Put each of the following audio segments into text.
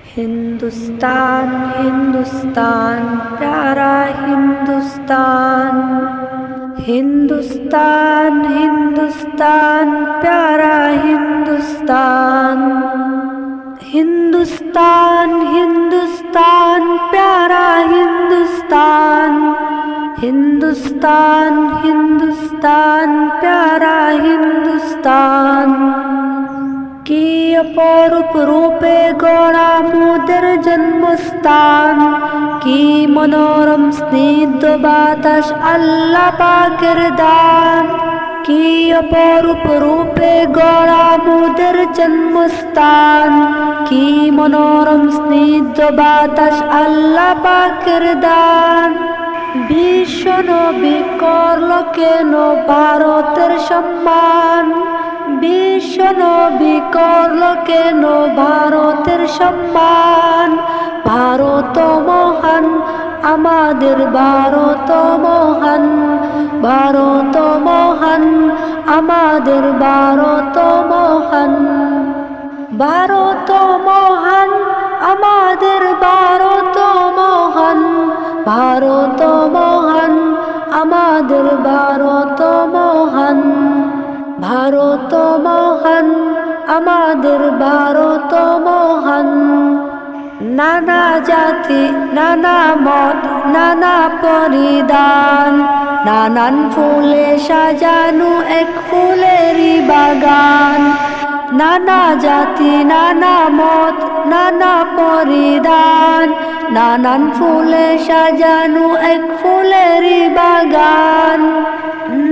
हिंदुस्तान हिंदुस्तान प्यारा हिंदुस्तान, हिंदुस्तान हिंदुस्तान प्यारा हिंदुस्तान, हिंदुस्तान हिंदुस्तान प्यारा हिंदुस्तान, हिंदुस्तान हिंदुस्तान प्यारा हिंदुस्तान। কি অপরূপ রূপে গড়া মোদের জন্মস্থান, কি মনোরম স্নিগ্ধ বাতাস আল্লাহ পাকের দান। কি অপরূপ রূপে গড়া মোদের জন্মস্থান, কি মনোরম স্নিগ্ধ বাতাস আল্লাহ পাকের দান। বিশ্ব নবী করল কেন ভারতের সম্মান, বিশ্ব নবী করল কেন ভারতের সম্মান। ভারত মহান আমাদের ভারত মহান, ভারত মহান আমাদের ভারত মহান, ভারত মহান আমাদের ভারত মহান, ভারত মহান আমাদের ভারত মহান, ভারত মহান আমাদের ভারত মহান। নানা জাতি নানা মত নানা পরিধান, নানান ফুলে সাজানো এক ফুলেরই বাগান। নানা জাতি নানা মত নানা পরিধান, নানান ফুলে সাজানো এক ফুলেরই বাগান।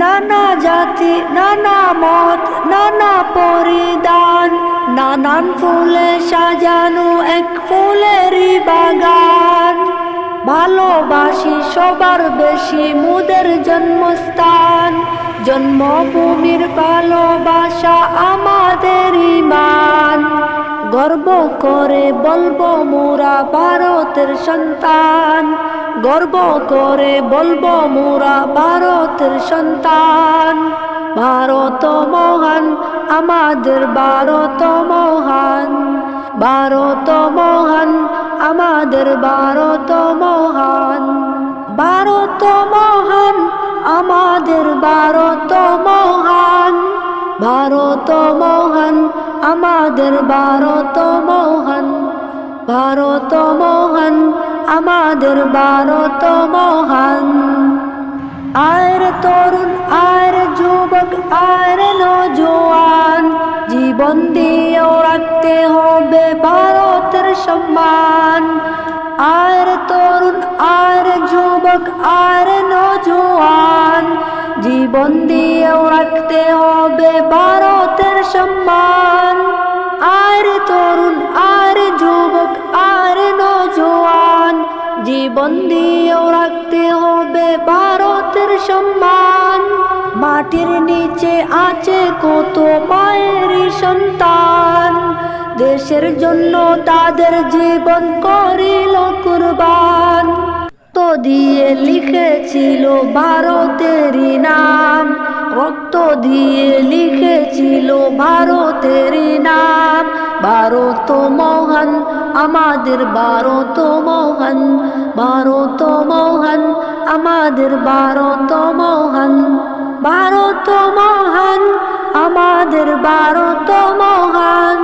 নানা জাতি নানা মত নানা পরিধান, নানান ফুলে সাজানো এক ফুলেরই বাগান। ভালোবাসি সবার বেশি মোদের জন্মস্থান, জন্মভূমির ভালোবাসা আমাদের ঈমান। গর্ব করে বলবো মোরা ভারতের সন্তান, গর্ব করে বলবো মোরা ভারতের সন্তান। ভারত মহান আমাদের ভারত মহান, ভারত মহান আমাদের ভারত মহান, ভারত মহান আমাদের ভারত মহান, ভারত মহান আমাদের ভারত মহান, ভারত মহান আমাদের ভারত মহান। আয়ের তরুণ আয়ের যুবক আয়ের নওজোয়ান, জীবন দিয়েও রাখতে হবে ভারতের সম্মান। আয়ের তরুণ আয়ের যুবক আয়ের নওজোয়ান, জীবন দিয়েও রাখতে হবে ভারতের সম্মান। আয়ের তরুণ আয়ের যুবক আয়ের নওজোয়ান, জীবন দিয়েও রাখতে হবে ভারতের সম্মান। মাটির নিচে আছে কত মায়েরই সন্তান, দেশের জন্য তাদের জীবন করিল কুরবান। রক্ত দিয়ে লিখেছিল ভারতেরই নাম, রক্ত দিয়ে লিখেছিল ভারতেরই নাম। ভারত মহান আমাদের ভারত মহান, ভারত মহান আমাদের ভারত মহান, ভারত মহান আমাদের ভারত মহান।